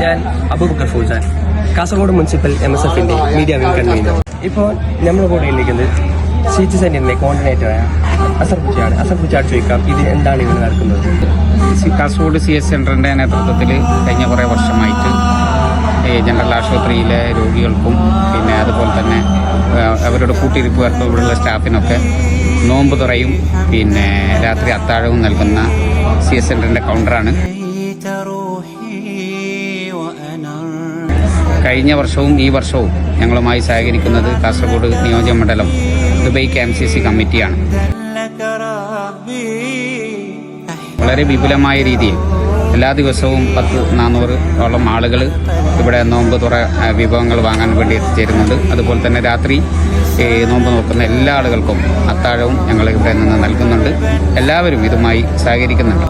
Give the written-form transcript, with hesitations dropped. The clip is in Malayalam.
ഞാൻ അബൂബക്കർ ഫൂസാൻ, കാസർഗോഡ് മുനിസിപ്പൽ MSFന്റെ മീഡിയ വിംഗ് കൺവീനർ. ഇപ്പോൾ നമ്മുടെ കൂടെ ഇരിക്കുന്നത് സിറ്റി സെന്ററിന്റെ കോർഡിനേറ്ററായ അസർ കുച്ചാട്. അസർ കുച്ചാട് ചോദിക്കാം, ഇത് എന്താണ് ഇവിടെ നടക്കുന്നത്? കാസർഗോഡ് CS സെന്ററിന്റെ നേതൃത്വത്തിൽ കഴിഞ്ഞ കുറേ വർഷമായിട്ട് ജനറൽ ആശുപത്രിയിലെ രോഗികൾക്കും പിന്നെ അതുപോലെ തന്നെ അവരുടെ കൂട്ടിരിപ്പുകാർക്കും ഇവിടെയുള്ള സ്റ്റാഫിനൊക്കെ നോമ്പ് തുറയും പിന്നെ രാത്രി അത്താഴവും നൽകുന്ന CS സെന്ററിന്റെ കൗണ്ടറാണ്. കഴിഞ്ഞ വർഷവും ഈ വർഷവും ഞങ്ങളുമായി സഹകരിക്കുന്നത് കാസർഗോഡ് നിയോജകമണ്ഡലം ദുബൈ KMCC കമ്മിറ്റിയാണ്. വളരെ വിപുലമായ രീതിയിൽ എല്ലാ ദിവസവും 400-ഓളം ആളുകൾ ഇവിടെ നോമ്പ് തുറ വിഭവങ്ങൾ വാങ്ങാൻ വേണ്ടി എത്തിച്ചേരുന്നുണ്ട്. അതുപോലെ തന്നെ രാത്രി നോമ്പ് നോക്കുന്ന എല്ലാ ആളുകൾക്കും അത്താഴവും ഞങ്ങൾ ഇവിടെ നിന്ന് നൽകുന്നുണ്ട്. എല്ലാവരും ഇതുമായി സഹകരിക്കുന്നുണ്ട്.